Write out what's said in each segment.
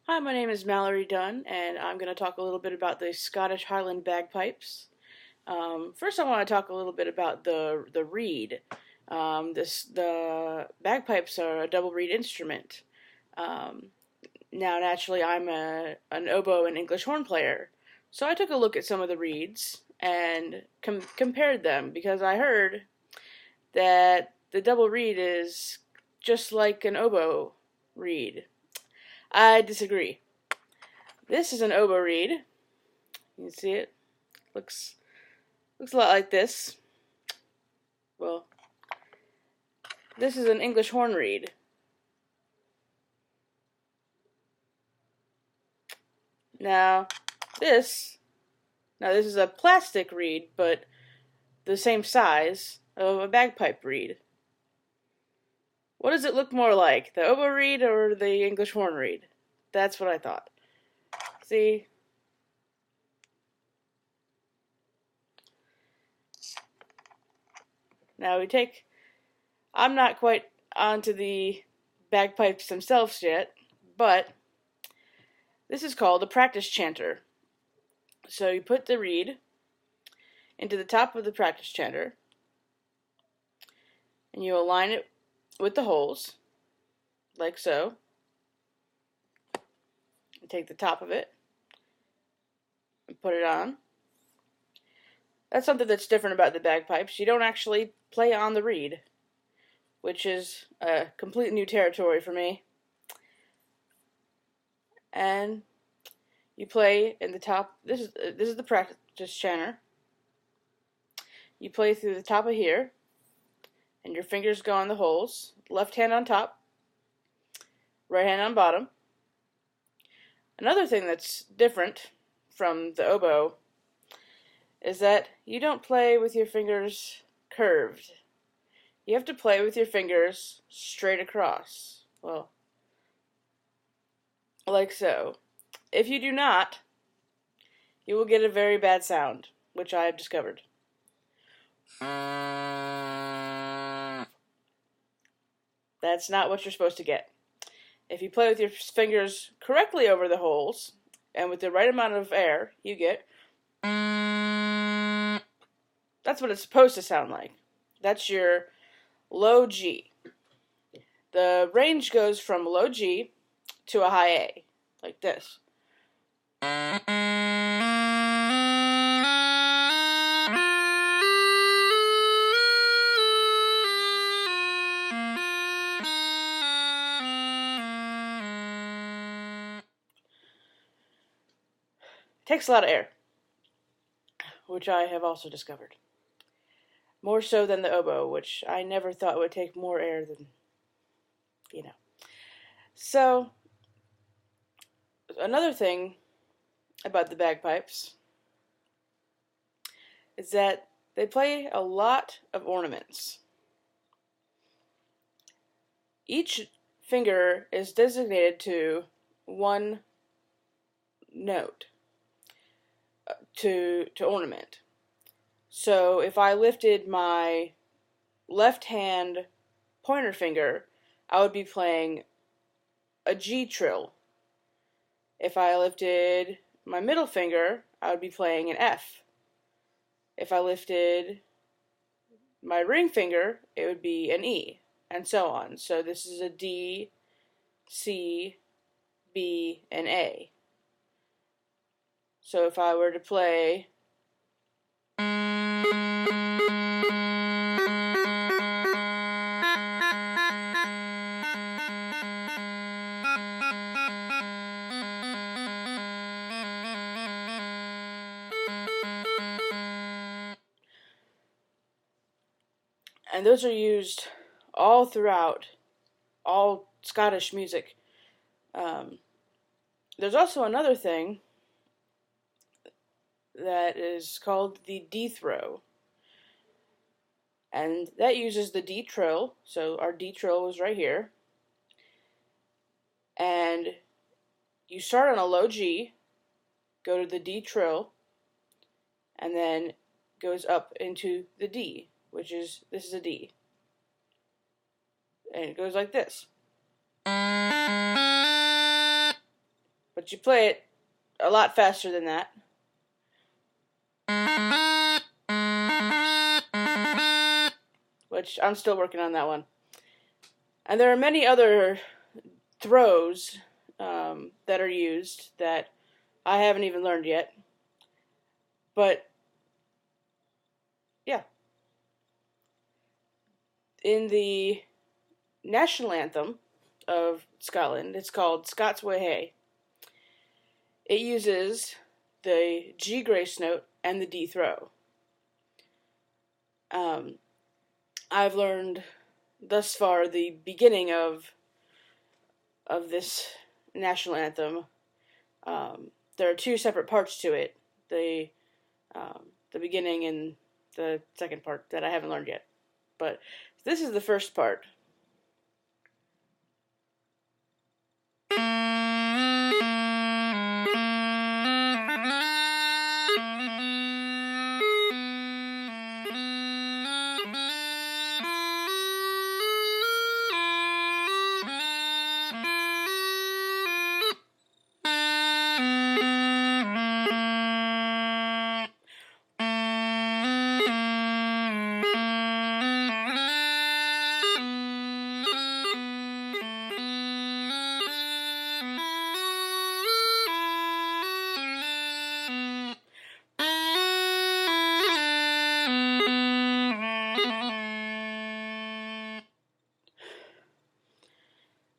Hi, my name is Mallory Dunn, and I'm going to talk a little bit about the Scottish Highland bagpipes. First, I want to talk a little bit about the reed. The bagpipes are a double reed instrument. Um, Now, naturally, I'm an oboe and English horn player, so I took a look at some of the reeds and compared them because I heard that the double reed is just like an oboe reed. I disagree. This is an oboe reed. You can see it. Looks a lot like this. Well, this is an English horn reed. Now, this this is a plastic reed, but the same size of a bagpipe reed. What does it look more like, the oboe reed or the English horn reed? That's what I thought. See? Now I'm not quite onto the bagpipes themselves yet, but this is called a practice chanter. So you put the reed into the top of the practice chanter, and you align it with the holes, like so. You take the top of it and put it on. That's something that's different about the bagpipes. You don't actually play on the reed, which is a complete new territory for me. And you play in the top. This is the practice chanter. You play through the top of here, and your fingers go on the holes. Left hand on top, right hand on bottom. Another thing that's different from the oboe is that you don't play with your fingers curved. You have to play with your fingers straight across. Well, like so. If you do not, you will get a very bad sound, which I have discovered. That's not what you're supposed to get. If you play with your fingers correctly over the holes, and with the right amount of air, you get... That's what it's supposed to sound like. That's your low G. The range goes from low G to a high A, like this. Takes a lot of air, which I have also discovered. More so than the oboe, which I never thought would take more air than, So, another thing about the bagpipes is that they play a lot of ornaments. Each finger is designated to one note to ornament. So if I lifted my left hand pointer finger, I would be playing a G trill. If I lifted my middle finger, I would be playing an F. If I lifted my ring finger, it would be an E, and so on. So this is a D, C, B, and A. So if I were to play and those are used all throughout all Scottish music. There's also another thing that is called the D throw, and that uses the D trill. So our D trill is right here, and you start on a low G, go to the D trill, and then goes up into the D, which is, this is a D. And it goes like this. but you play it a lot faster than that. Which I'm still working on that one. And there are many other throws that are used that I haven't even learned yet. But, yeah. In the national anthem of Scotland, it's called Scots Wha Hae. It uses the G grace note and the D throw. I've learned thus far the beginning of this national anthem. There are two separate parts to it: the beginning and the second part that I haven't learned yet. But this is the first part.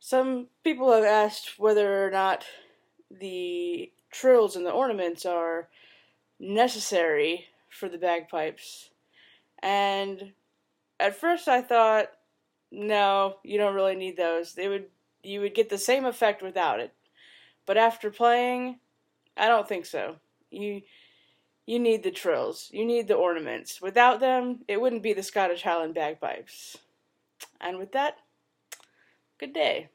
Some people have asked whether or not the trills and the ornaments are necessary for the bagpipes. And at first I thought, no, you don't really need those. You would get the same effect without it. But after playing, I don't think so. You need the trills. You need the ornaments. Without them, it wouldn't be the Scottish Highland bagpipes. And with that, good day.